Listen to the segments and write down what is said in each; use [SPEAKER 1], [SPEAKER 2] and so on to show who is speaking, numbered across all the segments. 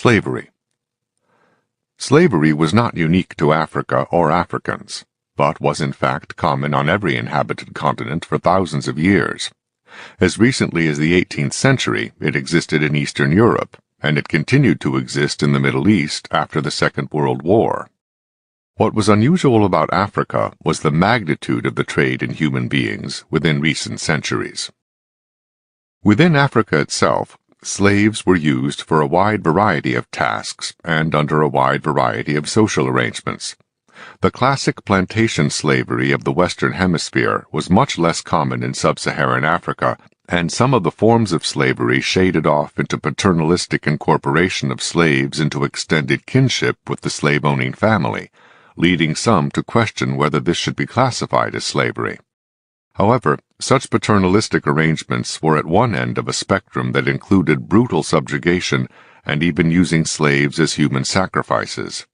[SPEAKER 1] Slavery. Slavery was not unique to Africa or Africans, but was in fact common on every inhabited continent for thousands of years. As recently as the 18th century, it existed in Eastern Europe, and it continued to exist in the Middle East after the Second World War. What was unusual about Africa was the magnitude of the trade in human beings within recent centuries. Within Africa itself, slaves were used for a wide variety of tasks and under a wide variety of social arrangements. The classic plantation slavery of the Western Hemisphere was much less common in sub-Saharan Africa, and some of the forms of slavery shaded off into paternalistic incorporation of slaves into extended kinship with the slave-owning family, leading some to question whether this should be classified as slavery. However, such paternalistic arrangements were at one end of a spectrum that included brutal subjugation and even using slaves as human sacrifices.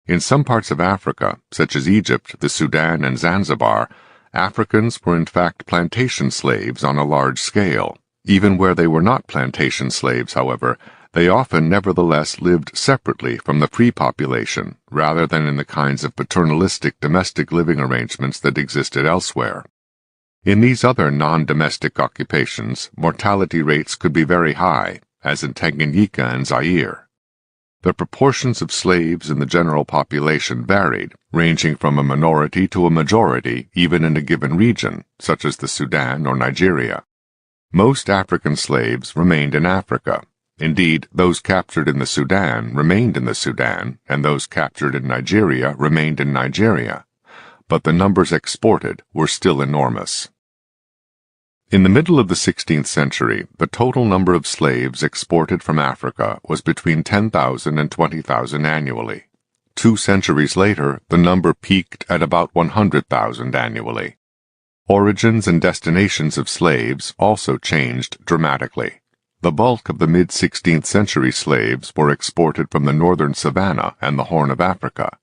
[SPEAKER 1] In some parts of Africa, such as Egypt, the Sudan, and Zanzibar, Africans were in fact plantation slaves on a large scale. Even where they were not plantation slaves, however, they often nevertheless lived separately from the free population, rather than in the kinds of paternalistic domestic living arrangements that existed elsewhere. In these other non-domestic occupations, mortality rates could be very high, as in Tanganyika and Zaire. The proportions of slaves in the general population varied, ranging from a minority to a majority even in a given region, such as the Sudan or Nigeria. Most African slaves remained in Africa. Indeed, those captured in the Sudan remained in the Sudan, and those captured in Nigeria remained in Nigeria. But the numbers exported were still enormous. In the middle of the 16th century, the total number of slaves exported from Africa was between 10,000 and 20,000 annually. 2 centuries later, the number peaked at about 100,000 annually. Origins and destinations of slaves also changed dramatically. The bulk of the mid-16th century slaves were exported from the northern Savannah and the Horn of Africa.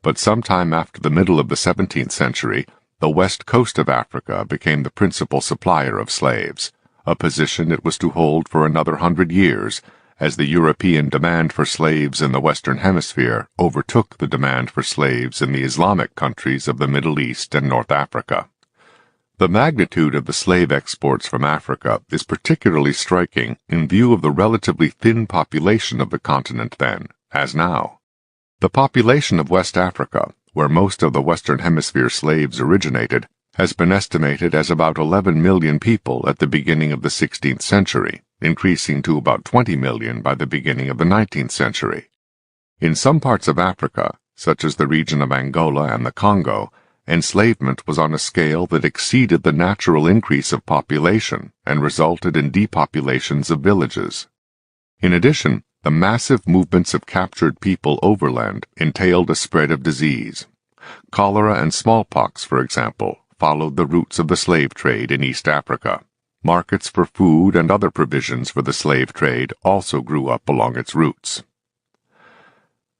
[SPEAKER 1] But sometime after the middle of the 17th century, the west coast of Africa became the principal supplier of slaves, a position it was to hold for another 100 years, as the European demand for slaves in the Western Hemisphere overtook the demand for slaves in the Islamic countries of the Middle East and North Africa. The magnitude of the slave exports from Africa is particularly striking in view of the relatively thin population of the continent then, as now. The population of West Africa, where most of the Western Hemisphere slaves originated, has been estimated as about 11 million people at the beginning of the 16th century, increasing to about 20 million by the beginning of the 19th century. In some parts of Africa, such as the region of Angola and the Congo, enslavement was on a scale that exceeded the natural increase of population and resulted in depopulations of villages. In addition, the massive movements of captured people overland entailed a spread of disease. Cholera and smallpox, for example, followed the routes of the slave trade in East Africa. Markets for food and other provisions for the slave trade also grew up along its routes.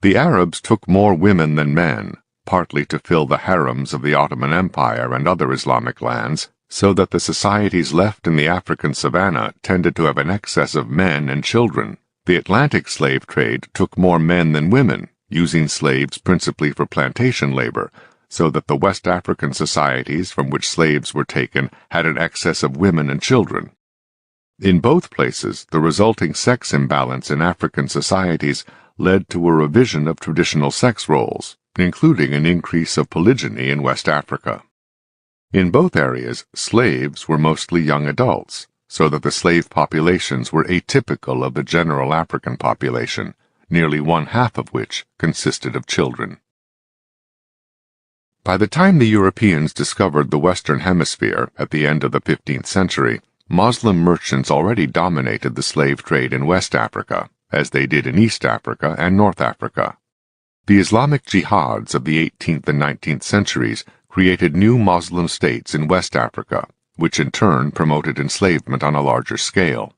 [SPEAKER 1] The Arabs took more women than men, partly to fill the harems of the Ottoman Empire and other Islamic lands, so that the societies left in the African savanna tended to have an excess of men and children. The Atlantic slave trade took more men than women, using slaves principally for plantation labor, so that the West African societies from which slaves were taken had an excess of women and children. In both places, the resulting sex imbalance in African societies led to a revision of traditional sex roles, including an increase of polygyny in West Africa. In both areas, slaves were mostly young adults, so that the slave populations were atypical of the general African population, nearly 1/2 of which consisted of children. By the time the Europeans discovered the Western Hemisphere at the end of the 15th century, Muslim merchants already dominated the slave trade in West Africa, as they did in East Africa and North Africa. The Islamic jihads of the 18th and 19th centuries created new Muslim states in West Africa, which in turn promoted enslavement on a larger scale.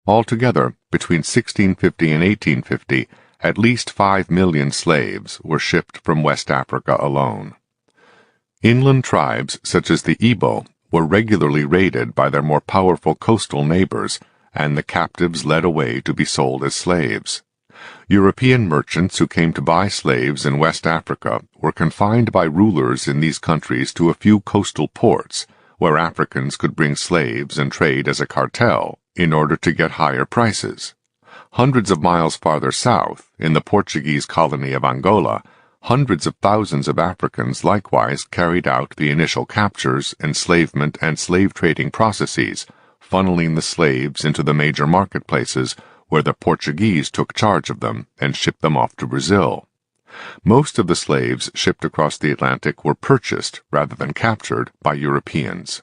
[SPEAKER 1] Altogether, between 1650 and 1850, at least 5 million slaves were shipped from West Africa alone. Inland tribes such as the Igbo were regularly raided by their more powerful coastal neighbors, and the captives led away to be sold as slaves. European merchants who came to buy slaves in West Africa were confined by rulers in these countries to a few coastal ports, where Africans could bring slaves and trade as a cartel in order to get higher prices. Hundreds of miles farther south, in the Portuguese colony of Angola, hundreds of thousands of Africans likewise carried out the initial captures, enslavement, and slave trading processes, funneling the slaves into the major marketplaces where the Portuguese took charge of them and shipped them off to Brazil. Most of the slaves shipped across the Atlantic were purchased, rather than captured, by Europeans.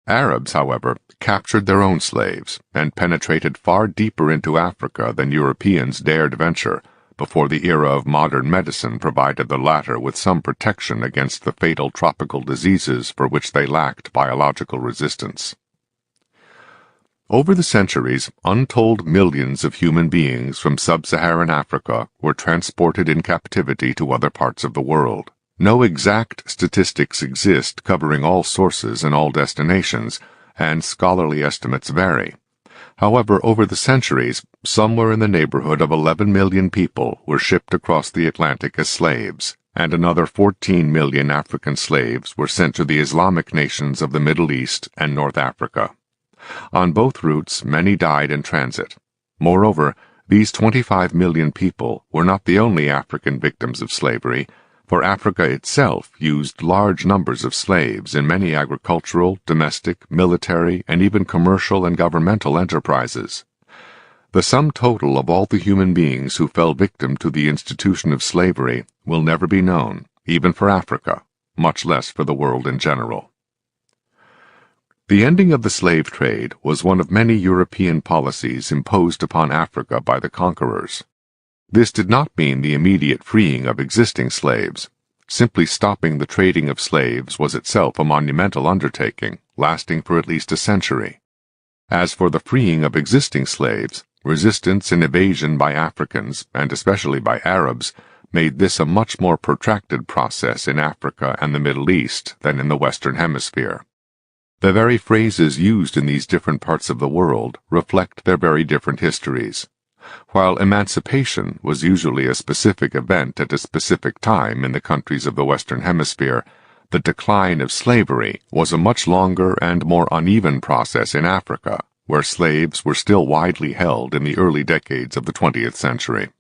[SPEAKER 1] Arabs, however, captured their own slaves and penetrated far deeper into Africa than Europeans dared venture, before the era of modern medicine provided the latter with some protection against the fatal tropical diseases for which they lacked biological resistance. Over the centuries, untold millions of human beings from sub-Saharan Africa were transported in captivity to other parts of the world. No exact statistics exist covering all sources and all destinations, and scholarly estimates vary. However, over the centuries, somewhere in the neighborhood of 11 million people were shipped across the Atlantic as slaves, and another 14 million African slaves were sent to the Islamic nations of the Middle East and North Africa. On both routes, many died in transit. Moreover, these 25 million people were not the only African victims of slavery, for Africa itself used large numbers of slaves in many agricultural, domestic, military, and even commercial and governmental enterprises. The sum total of all the human beings who fell victim to the institution of slavery will never be known, even for Africa, much less for the world in general. The ending of the slave trade was one of many European policies imposed upon Africa by the conquerors. This did not mean the immediate freeing of existing slaves. Simply stopping the trading of slaves was itself a monumental undertaking, lasting for at least a century. As for the freeing of existing slaves, resistance and evasion by Africans, and especially by Arabs, made this a much more protracted process in Africa and the Middle East than in the Western Hemisphere. The very phrases used in these different parts of the world reflect their very different histories. While emancipation was usually a specific event at a specific time in the countries of the Western Hemisphere, the decline of slavery was a much longer and more uneven process in Africa, where slaves were still widely held in the early decades of the 20th century.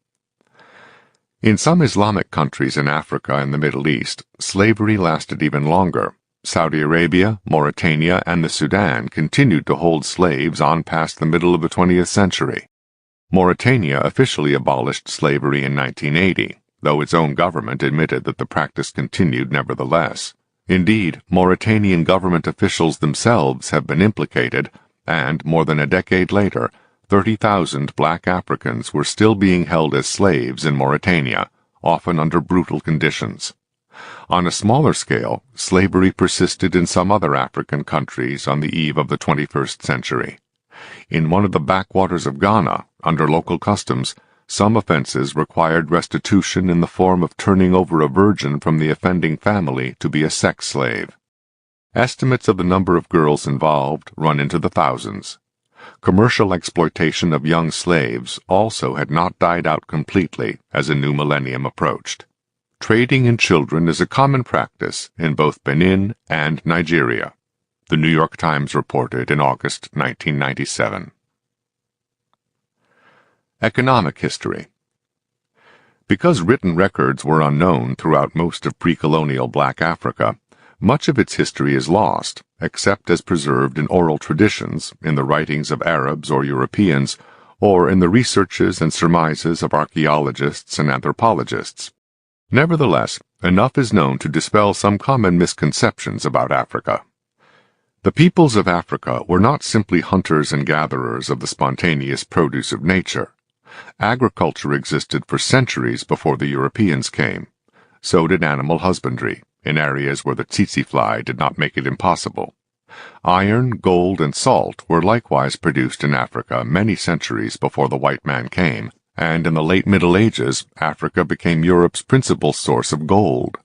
[SPEAKER 1] In some Islamic countries in Africa and the Middle East, slavery lasted even longer. Saudi Arabia, Mauritania, and the Sudan continued to hold slaves on past the middle of the 20th century. Mauritania officially abolished slavery in 1980, though its own government admitted that the practice continued nevertheless. Indeed, Mauritanian government officials themselves have been implicated, and, more than a decade later, 30,000 black Africans were still being held as slaves in Mauritania, often under brutal conditions. On a smaller scale, slavery persisted in some other African countries on the eve of the 21st century. In one of the backwaters of Ghana, under local customs, some offenses required restitution in the form of turning over a virgin from the offending family to be a sex slave. Estimates of the number of girls involved run into the thousands. Commercial exploitation of young slaves also had not died out completely as a new millennium approached. Trading in children is a common practice in both Benin and Nigeria. The New York Times reported in August 1997. Economic history. Because written records were unknown throughout most of pre-colonial black Africa, much of its history is lost, except as preserved in oral traditions, in the writings of Arabs or Europeans, or in the researches and surmises of archaeologists and anthropologists. Nevertheless, enough is known to dispel some common misconceptions about Africa. The peoples of Africa were not simply hunters and gatherers of the spontaneous produce of nature. Agriculture existed for centuries before the Europeans came. So did animal husbandry, in areas where the tsetse fly did not make it impossible. Iron, gold, and salt were likewise produced in Africa many centuries before the white man came, and in the late Middle Ages, Africa became Europe's principal source of gold.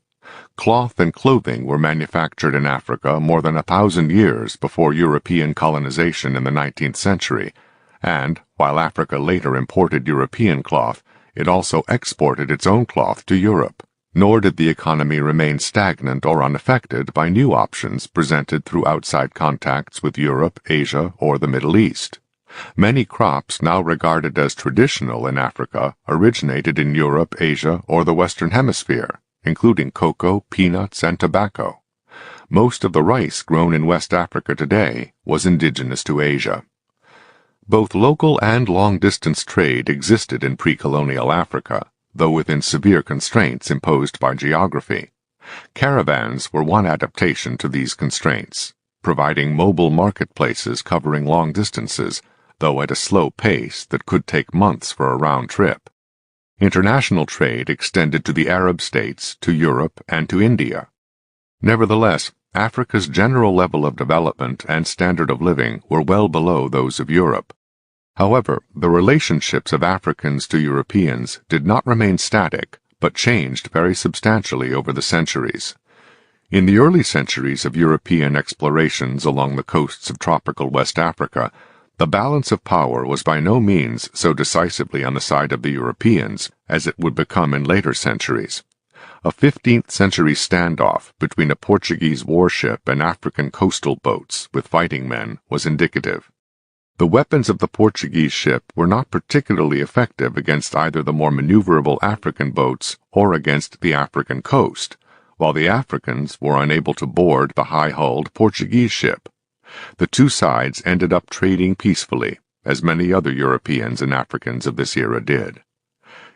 [SPEAKER 1] Cloth and clothing were manufactured in Africa more than 1,000 years before European colonization in the 19th century, and, while Africa later imported European cloth, it also exported its own cloth to Europe. Nor did the economy remain stagnant or unaffected by new options presented through outside contacts with Europe, Asia, or the Middle East. Many crops now regarded as traditional in Africa originated in Europe, Asia, or the Western Hemisphere, including cocoa, peanuts, and tobacco. Most of the rice grown in West Africa today was indigenous to Asia. Both local and long-distance trade existed in pre-colonial Africa, though within severe constraints imposed by geography. Caravans were one adaptation to these constraints, providing mobile marketplaces covering long distances, though at a slow pace that could take months for a round trip. International trade extended to the Arab states, to Europe, and to India. Nevertheless, Africa's general level of development and standard of living were well below those of Europe. However, the relationships of Africans to Europeans did not remain static, but changed very substantially over the centuries. In the early centuries of European explorations along the coasts of tropical West Africa, the balance of power was by no means so decisively on the side of the Europeans as it would become in later centuries. A 15th-century standoff between a Portuguese warship and African coastal boats with fighting men was indicative. The weapons of the Portuguese ship were not particularly effective against either the more maneuverable African boats or against the African coast, while the Africans were unable to board the high-hulled Portuguese ship. The two sides ended up trading peacefully, as many other Europeans and Africans of this era did.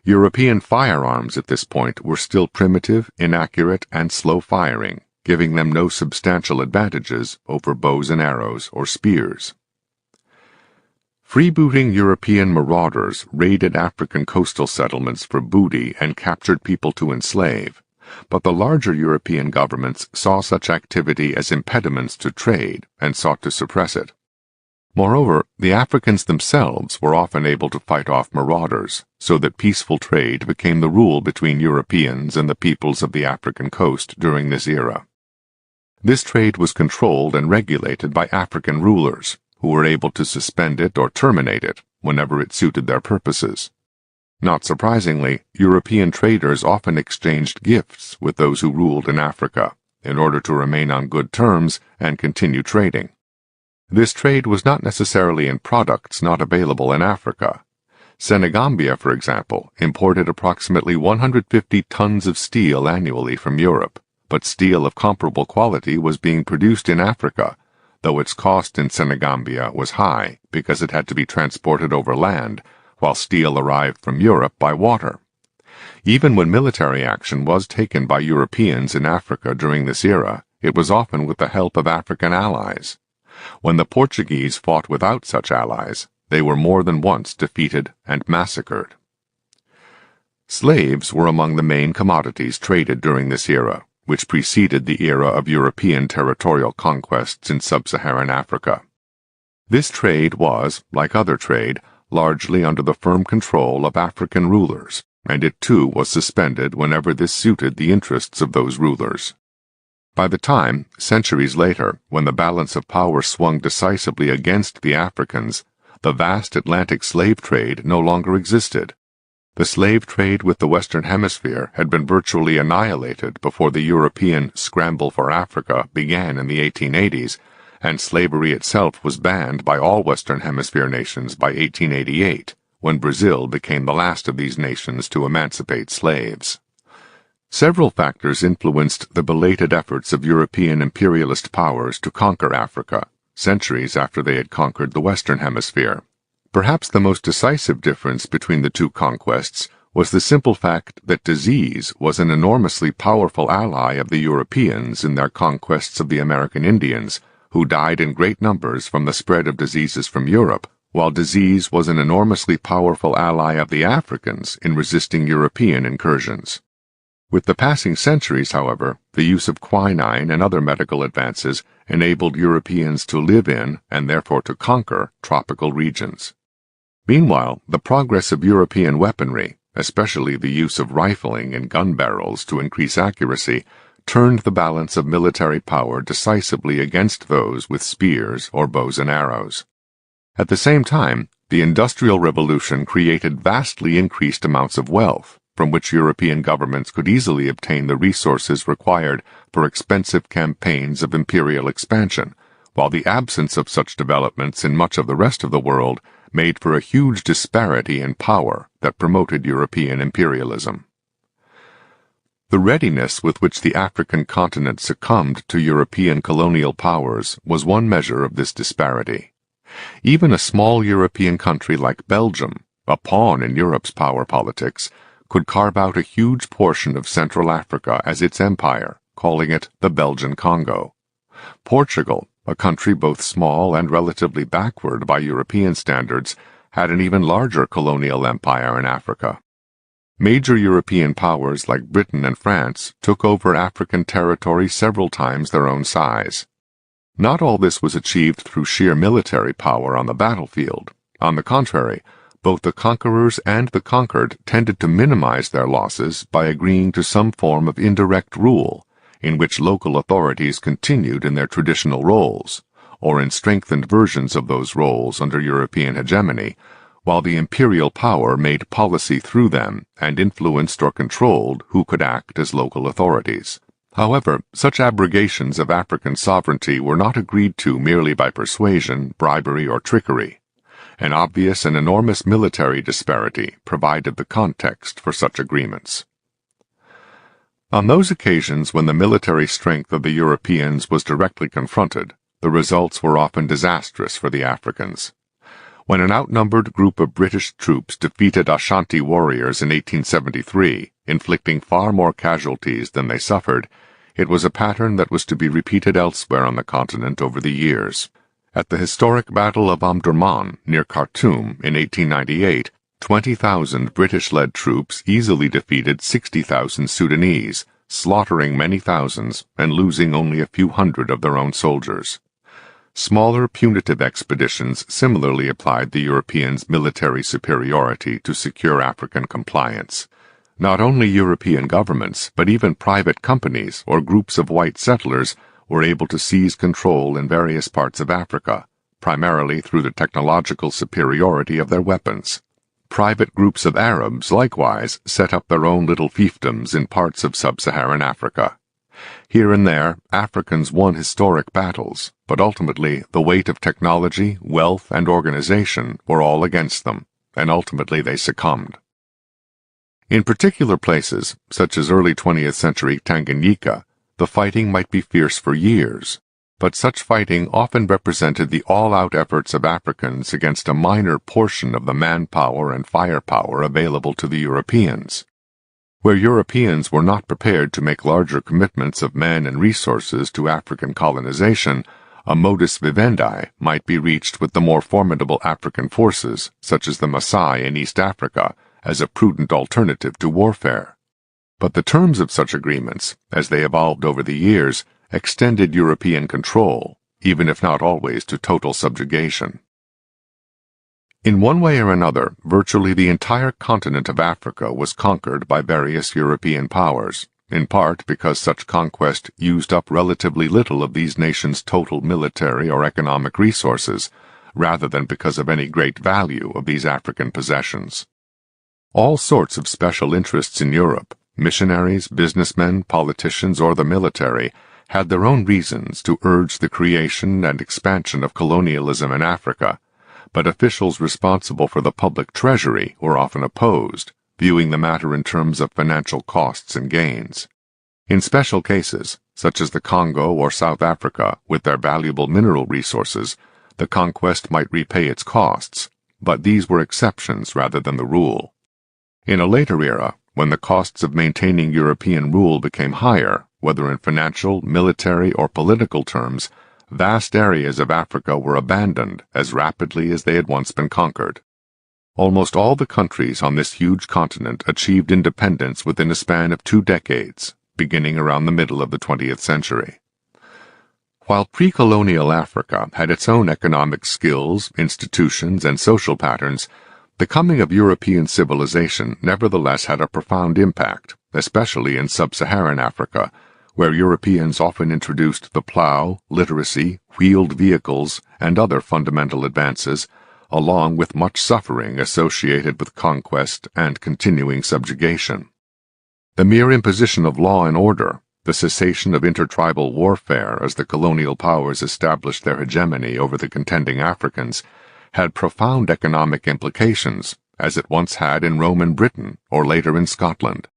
[SPEAKER 1] European firearms at this point were still primitive, inaccurate, and slow-firing, giving them no substantial advantages over bows and arrows or spears. Freebooting European marauders raided African coastal settlements for booty and captured people to enslave, but the larger European governments saw such activity as impediments to trade and sought to suppress it. Moreover, the Africans themselves were often able to fight off marauders, so that peaceful trade became the rule between Europeans and the peoples of the African coast during this era. This trade was controlled and regulated by African rulers, who were able to suspend it or terminate it whenever it suited their purposes. Not surprisingly, European traders often exchanged gifts with those who ruled in Africa, in order to remain on good terms and continue trading. This trade was not necessarily in products not available in Africa. Senegambia, for example, imported approximately 150 tons of steel annually from Europe, but steel of comparable quality was being produced in Africa, though its cost in Senegambia was high because it had to be transported over land, while steel arrived from Europe by water. Even when military action was taken by Europeans in Africa during this era, it was often with the help of African allies. When the Portuguese fought without such allies, they were more than once defeated and massacred. Slaves were among the main commodities traded during this era, which preceded the era of European territorial conquests in sub-Saharan Africa. This trade was, like other trade, largely under the firm control of African rulers, and it too was suspended whenever this suited the interests of those rulers. By the time, centuries later, when the balance of power swung decisively against the Africans, the vast Atlantic slave trade no longer existed. The slave trade with the Western Hemisphere had been virtually annihilated before the European scramble for Africa began in the 1880s, and slavery itself was banned by all Western Hemisphere nations by 1888, when Brazil became the last of these nations to emancipate slaves. Several factors influenced the belated efforts of European imperialist powers to conquer Africa, centuries after they had conquered the Western Hemisphere. Perhaps the most decisive difference between the two conquests was the simple fact that disease was an enormously powerful ally of the Europeans in their conquests of the American Indians, who died in great numbers from the spread of diseases from Europe, while disease was an enormously powerful ally of the Africans in resisting European incursions. With the passing centuries, however, the use of quinine and other medical advances enabled Europeans to live in, and therefore to conquer, tropical regions. Meanwhile, the progress of European weaponry, especially the use of rifling and gun barrels to increase accuracy, turned the balance of military power decisively against those with spears or bows and arrows. At the same time, The Industrial Revolution created vastly increased amounts of wealth, from which European governments could easily obtain the resources required for expensive campaigns of imperial expansion, while the absence of such developments in much of the rest of the world made for a huge disparity in power that promoted European imperialism. The readiness with which the African continent succumbed to European colonial powers was one measure of this disparity. Even a small European country like Belgium, a pawn in Europe's power politics, could carve out a huge portion of Central Africa as its empire, calling it the Belgian Congo. Portugal, a country both small and relatively backward by European standards, had an even larger colonial empire in Africa. Major European powers like Britain and France took over African territory several times their own size. Not all this was achieved through sheer military power on the battlefield. On the contrary, both the conquerors and the conquered tended to minimize their losses by agreeing to some form of indirect rule, in which local authorities continued in their traditional roles, or in strengthened versions of those roles under European hegemony, while the imperial power made policy through them and influenced or controlled who could act as local authorities. However, such abrogations of African sovereignty were not agreed to merely by persuasion, bribery, or trickery. An obvious and enormous military disparity provided the context for such agreements. On those occasions when the military strength of the Europeans was directly confronted, the results were often disastrous for the Africans. When an outnumbered group of British troops defeated Ashanti warriors in 1873, inflicting far more casualties than they suffered, it was a pattern that was to be repeated elsewhere on the continent over the years. At the historic Battle of Omdurman near Khartoum in 1898, 20,000 British-led troops easily defeated 60,000 Sudanese, slaughtering many thousands and losing only a few hundred of their own soldiers. Smaller punitive expeditions similarly applied the Europeans' military superiority to secure African compliance. Not only European governments, but even private companies or groups of white settlers were able to seize control in various parts of Africa, primarily through the technological superiority of their weapons. Private groups of Arabs, likewise, set up their own little fiefdoms in parts of sub-Saharan Africa. Here and there, Africans won historic battles, but ultimately the weight of technology, wealth, and organization were all against them, and ultimately they succumbed. In particular places, such as early 20th century Tanganyika, the fighting might be fierce for years, but such fighting often represented the all-out efforts of Africans against a minor portion of the manpower and firepower available to the Europeans. Where Europeans were not prepared to make larger commitments of men and resources to African colonization, a modus vivendi might be reached with the more formidable African forces, such as the Maasai in East Africa, as a prudent alternative to warfare. But the terms of such agreements, as they evolved over the years, extended European control, even if not always to total subjugation. In one way or another, virtually the entire continent of Africa was conquered by various European powers, in part because such conquest used up relatively little of these nations' total military or economic resources, rather than because of any great value of these African possessions. All sorts of special interests in Europe, missionaries, businessmen, politicians, or the military, had their own reasons to urge the creation and expansion of colonialism in Africa, but officials responsible for the public treasury were often opposed, viewing the matter in terms of financial costs and gains. In special cases, such as the Congo or South Africa, with their valuable mineral resources, the conquest might repay its costs, but these were exceptions rather than the rule. In a later era, when the costs of maintaining European rule became higher, whether in financial, military, or political terms, vast areas of Africa were abandoned as rapidly as they had once been conquered. Almost all the countries on this huge continent achieved independence within a span of 2 decades, beginning around the middle of the 20th century. While pre-colonial Africa had its own economic skills, institutions, and social patterns, the coming of European civilization nevertheless had a profound impact, especially in sub-Saharan Africa, where Europeans often introduced the plow, literacy, wheeled vehicles, and other fundamental advances, along with much suffering associated with conquest and continuing subjugation. The mere imposition of law and order, the cessation of intertribal warfare as the colonial powers established their hegemony over the contending Africans, had profound economic implications, as it once had in Roman Britain or later in Scotland.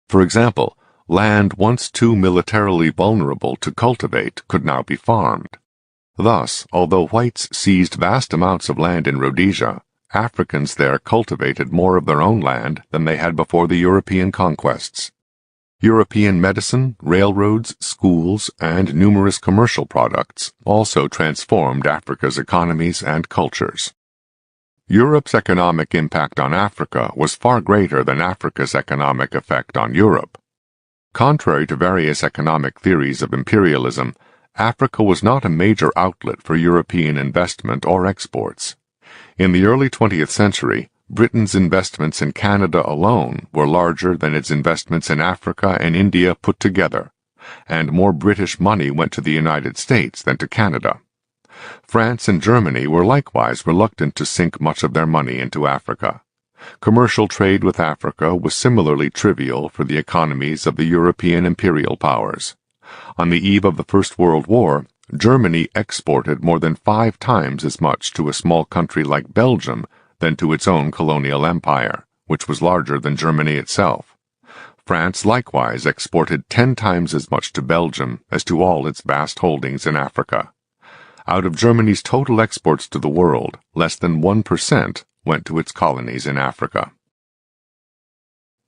[SPEAKER 1] For example, land once too militarily vulnerable to cultivate could now be farmed. Thus, although whites seized vast amounts of land in Rhodesia, Africans there cultivated more of their own land than they had before the European conquests. European medicine, railroads, schools, and numerous commercial products also transformed Africa's economies and cultures. Europe's economic impact on Africa was far greater than Africa's economic effect on Europe. Contrary to various economic theories of imperialism, Africa was not a major outlet for European investment or exports. In the early 20th century, Britain's investments in Canada alone were larger than its investments in Africa and India put together, and more British money went to the United States than to Canada. France and Germany were likewise reluctant to sink much of their money into Africa. Commercial trade with Africa was similarly trivial for the economies of the European imperial powers. On the eve of the First World War, Germany exported more than 5 times as much to a small country like Belgium than to its own colonial empire, which was larger than Germany itself. France likewise exported 10 times as much to Belgium as to all its vast holdings in Africa. Out of Germany's total exports to the world, less than 1% went to its colonies in Africa.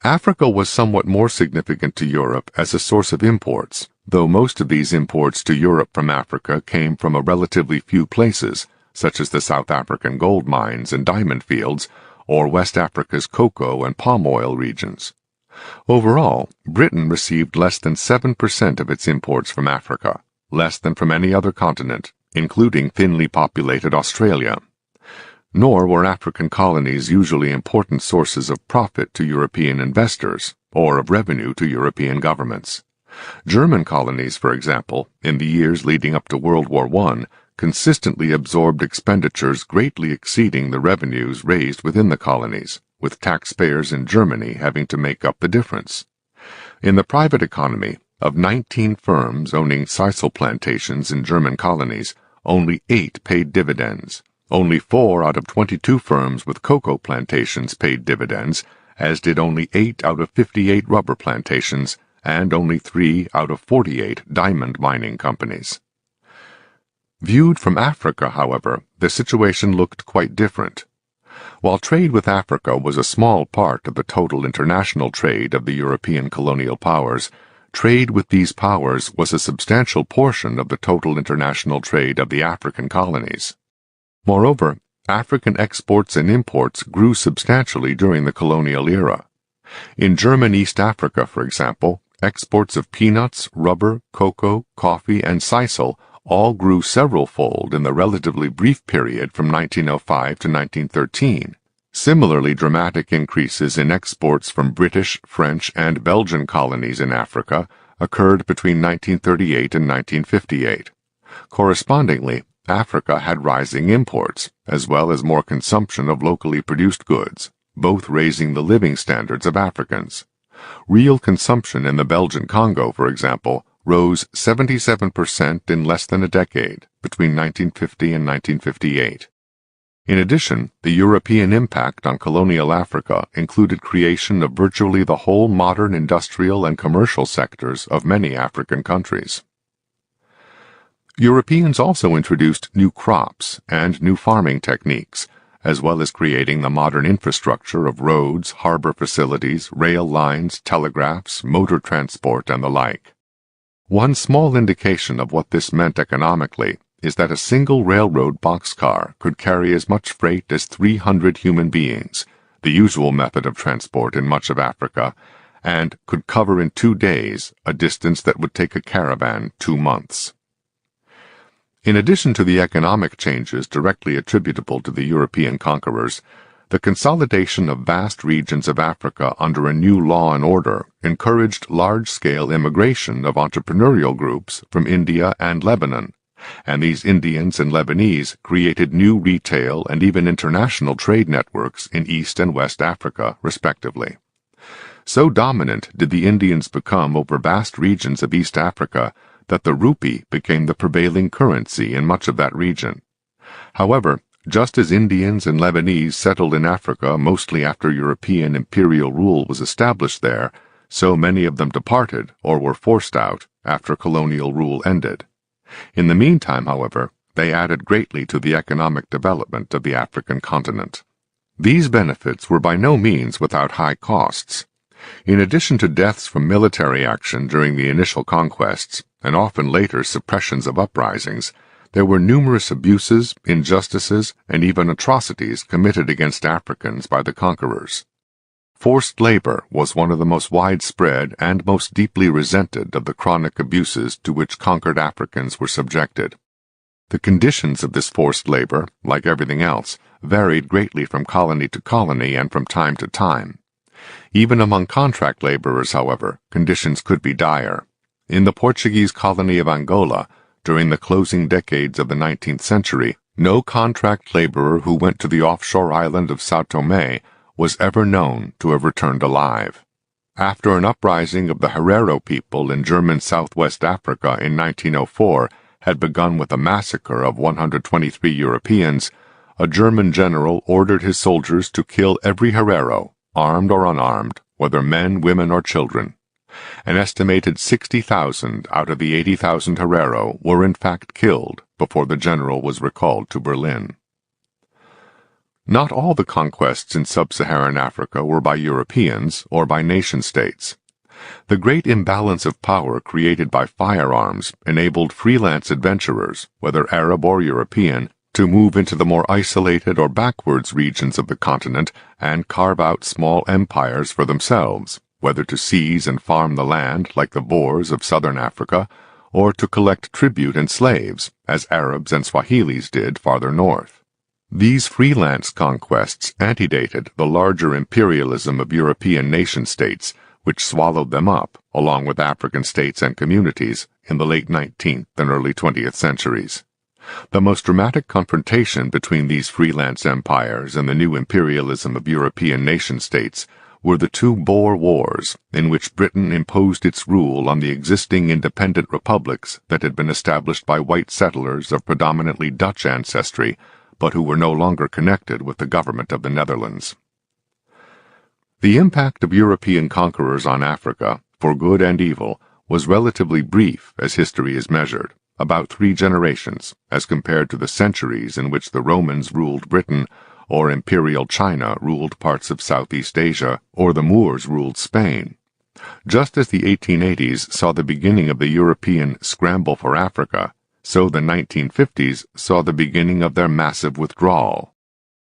[SPEAKER 1] Africa was somewhat more significant to Europe as a source of imports, though most of these imports to Europe from Africa came from a relatively few places, such as the South African gold mines and diamond fields, or West Africa's cocoa and palm oil regions. Overall, Britain received less than 7% of its imports from Africa, less than from any other continent, including thinly populated Australia. Nor were African colonies usually important sources of profit to European investors, or of revenue to European governments. German colonies, for example, in the years leading up to World War I, consistently absorbed expenditures greatly exceeding the revenues raised within the colonies, with taxpayers in Germany having to make up the difference. In the private economy, of 19 firms owning sisal plantations in German colonies, only 8 paid dividends. Only 4 out of 22 firms with cocoa plantations paid dividends, as did only 8 out of 58 rubber plantations, and only 3 out of 48 diamond mining companies. Viewed from Africa, however, the situation looked quite different. While trade with Africa was a small part of the total international trade of the European colonial powers, trade with these powers was a substantial portion of the total international trade of the African colonies. Moreover, African exports and imports grew substantially during the colonial era. In German East Africa, for example, exports of peanuts, rubber, cocoa, coffee, and sisal all grew several-fold in the relatively brief period from 1905 to 1913. Similarly dramatic increases in exports from British, French, and Belgian colonies in Africa occurred between 1938 and 1958. Correspondingly, Africa had rising imports, as well as more consumption of locally produced goods, both raising the living standards of Africans. Real consumption in the Belgian Congo, for example, rose 77% in less than a decade, between 1950 and 1958. In addition, the European impact on colonial Africa included creation of virtually the whole modern industrial and commercial sectors of many African countries. Europeans also introduced new crops and new farming techniques, as well as creating the modern infrastructure of roads, harbor facilities, rail lines, telegraphs, motor transport, and the like. One small indication of what this meant economically is that a single railroad boxcar could carry as much freight as 300 human beings, the usual method of transport in much of Africa, and could cover in 2 days a distance that would take a caravan 2 months. In addition to the economic changes directly attributable to the European conquerors, the consolidation of vast regions of Africa under a new law and order encouraged large-scale immigration of entrepreneurial groups from India and Lebanon, and these Indians and Lebanese created new retail and even international trade networks in East and West Africa, respectively. So dominant did the Indians become over vast regions of East Africa that the rupee became the prevailing currency in much of that region. However, just as Indians and Lebanese settled in Africa mostly after European imperial rule was established there, so many of them departed or were forced out after colonial rule ended. In the meantime, however, they added greatly to the economic development of the African continent. These benefits were by no means without high costs. In addition to deaths from military action during the initial conquests, and often later suppressions of uprisings, there were numerous abuses, injustices, and even atrocities committed against Africans by the conquerors. Forced labor was one of the most widespread and most deeply resented of the chronic abuses to which conquered Africans were subjected. The conditions of this forced labor, like everything else, varied greatly from colony to colony and from time to time. Even among contract laborers, however, conditions could be dire. In the Portuguese colony of Angola, during the closing decades of the 19th century, no contract laborer who went to the offshore island of São Tomé was ever known to have returned alive. After an uprising of the Herero people in German Southwest Africa in 1904 had begun with a massacre of 123 Europeans, a German general ordered his soldiers to kill every Herero, armed or unarmed, whether men, women, or children. An estimated 60,000 out of the 80,000 Herero were in fact killed before the general was recalled to Berlin. Not all the conquests in sub-Saharan Africa were by Europeans or by nation-states. The great imbalance of power created by firearms enabled freelance adventurers, whether Arab or European, to move into the more isolated or backwards regions of the continent and carve out small empires for themselves, whether to seize and farm the land like the Boers of southern Africa, or to collect tribute and slaves, as Arabs and Swahilis did farther north. These freelance conquests antedated the larger imperialism of European nation-states, which swallowed them up, along with African states and communities, in the late 19th and early 20th centuries. The most dramatic confrontation between these freelance empires and the new imperialism of European nation-states were the two Boer Wars, in which Britain imposed its rule on the existing independent republics that had been established by white settlers of predominantly Dutch ancestry, but who were no longer connected with the government of the Netherlands. The impact of European conquerors on Africa, for good and evil, was relatively brief as history is measured, about 3 generations, as compared to the centuries in which the Romans ruled Britain, or Imperial China ruled parts of Southeast Asia, or the Moors ruled Spain. Just as the 1880s saw the beginning of the European scramble for Africa, so the 1950s saw the beginning of their massive withdrawal.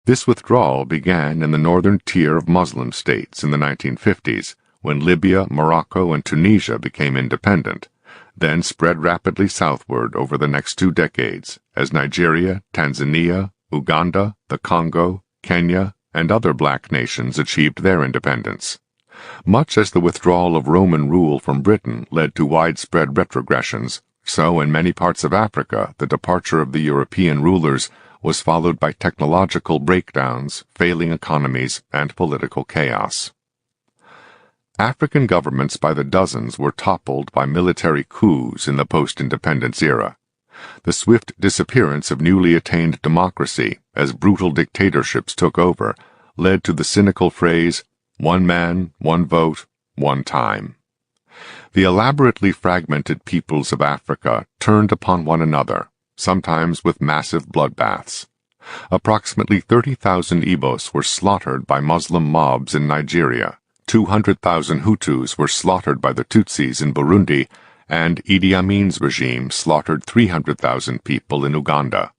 [SPEAKER 1] This withdrawal began in the northern tier of Muslim states in the 1950s, when Libya, Morocco, and Tunisia became independent, then spread rapidly southward over the next 2 decades, as Nigeria, Tanzania, Uganda, the Congo, Kenya, and other black nations achieved their independence. Much as the withdrawal of Roman rule from Britain led to widespread retrogressions, so in many parts of Africa the departure of the European rulers was followed by technological breakdowns, failing economies, and political chaos. African governments by the dozens were toppled by military coups in the post-independence era. The swift disappearance of newly attained democracy, as brutal dictatorships took over, led to the cynical phrase, "one man, one vote, one time." The elaborately fragmented peoples of Africa turned upon one another, sometimes with massive bloodbaths. Approximately 30,000 Igbos were slaughtered by Muslim mobs in Nigeria, 200,000 Hutus were slaughtered by the Tutsis in Burundi, and Idi Amin's regime slaughtered 300,000 people in Uganda.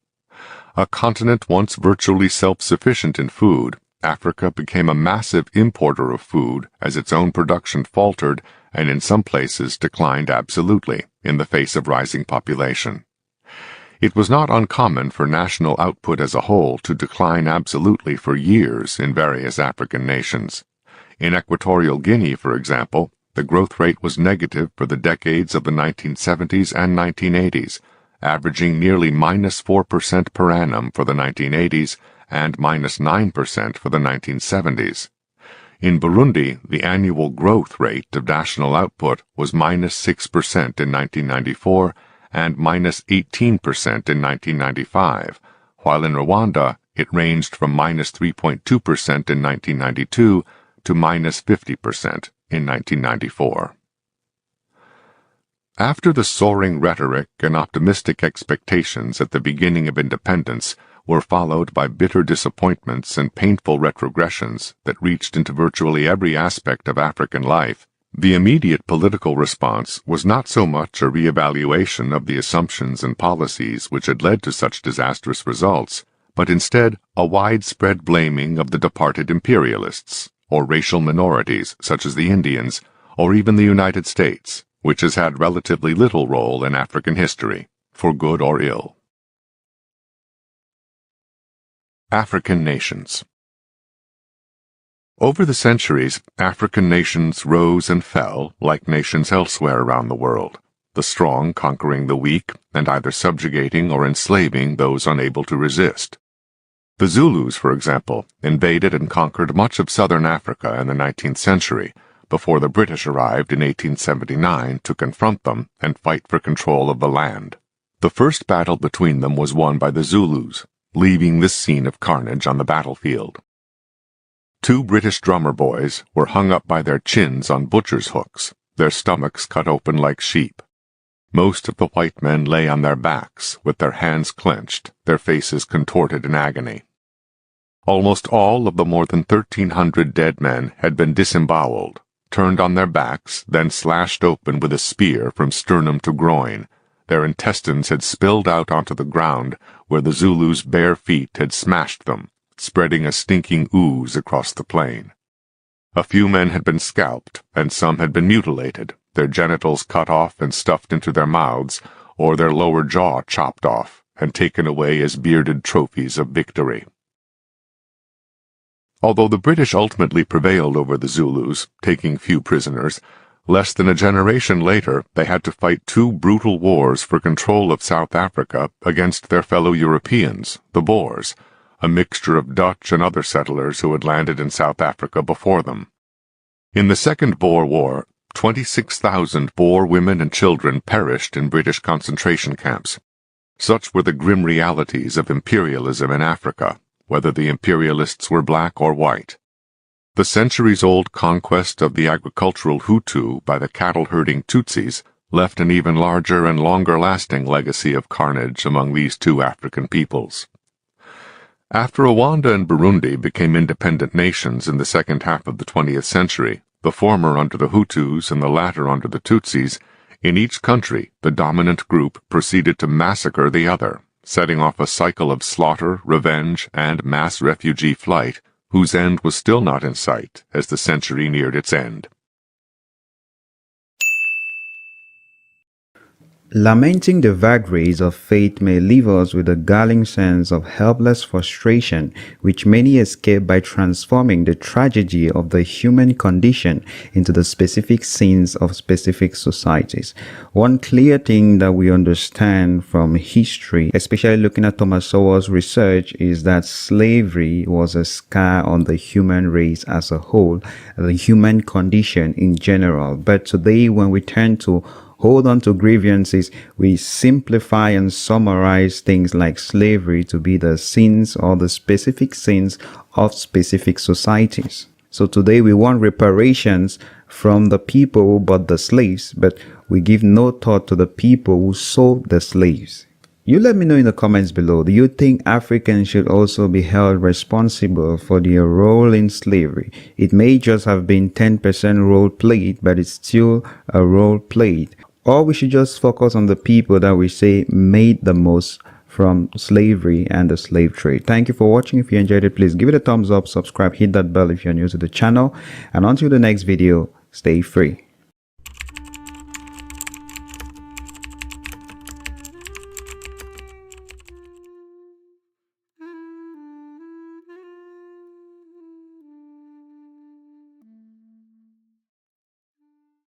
[SPEAKER 1] A continent once virtually self-sufficient in food, Africa became a massive importer of food as its own production faltered and in some places declined absolutely in the face of rising population. It was not uncommon for national output as a whole to decline absolutely for years in various African nations. In Equatorial Guinea, for example, the growth rate was negative for the decades of the 1970s and 1980s, averaging nearly -4% per annum for the 1980s and -9% for the 1970s. In Burundi, the annual growth rate of national output was -6% in 1994 and -18% in 1995, while in Rwanda it ranged from -3.2% in 1992 to -50% in 1994. After the soaring rhetoric and optimistic expectations at the beginning of independence were followed by bitter disappointments and painful retrogressions that reached into virtually every aspect of African life, the immediate political response was not so much a reevaluation of the assumptions and policies which had led to such disastrous results, but instead a widespread blaming of the departed imperialists, or racial minorities such as the Indians, or even the United States, which has had relatively little role in African history, for good or ill. African nations. Over the centuries, African nations rose and fell like nations elsewhere around the world, the strong conquering the weak and either subjugating or enslaving those unable to resist. The Zulus, for example, invaded and conquered much of southern Africa in the 19th century, before the British arrived in 1879 to confront them and fight for control of the land. The first battle between them was won by the Zulus, leaving this scene of carnage on the battlefield. 2 British drummer boys were hung up by their chins on butcher's hooks, their stomachs cut open like sheep. Most of the white men lay on their backs, with their hands clenched, their faces contorted in agony. Almost all of the more than 1,300 dead men had been disemboweled, turned on their backs, then slashed open with a spear from sternum to groin. Their intestines had spilled out onto the ground where the Zulus' bare feet had smashed them, spreading a stinking ooze across the plain. A few men had been scalped, and some had been mutilated, their genitals cut off and stuffed into their mouths, or their lower jaw chopped off and taken away as bearded trophies of victory. Although the British ultimately prevailed over the Zulus, taking few prisoners, less than a generation later they had to fight 2 brutal wars for control of South Africa against their fellow Europeans, the Boers, a mixture of Dutch and other settlers who had landed in South Africa before them. In the Second Boer War, 26,000 Boer women and children perished in British concentration camps. Such were the grim realities of imperialism in Africa, whether the imperialists were black or white. The centuries-old conquest of the agricultural Hutu by the cattle-herding Tutsis left an even larger and longer-lasting legacy of carnage among these 2 African peoples. After Rwanda and Burundi became independent nations in the second half of the 20th century, the former under the Hutus and the latter under the Tutsis, in each country the dominant group proceeded to massacre the other, setting off a cycle of slaughter, revenge, and mass refugee flight, whose end was still not in sight as the century neared its end.
[SPEAKER 2] Lamenting the vagaries of fate may leave us with a galling sense of helpless frustration, which many escape by transforming the tragedy of the human condition into the specific sins of specific societies. One clear thing that we understand from history, especially looking at Thomas Sowell's research, is that slavery was a scar on the human race as a whole, the human condition in general. But today, when we turn to hold on to grievances, we simplify and summarize things like slavery to be the sins or the specific sins of specific societies. So today we want reparations from the people who bought the slaves, but we give no thought to the people who sold the slaves. You let me know in the comments below, do you think Africans should also be held responsible for their role in slavery? It may just have been 10% role played, but it's still a role played. Or we should just focus on the people that we say made the most from slavery and the slave trade. Thank you for watching. If you enjoyed it, please give it a thumbs up, subscribe, hit that bell if you're new to the channel. And until the next video, stay free.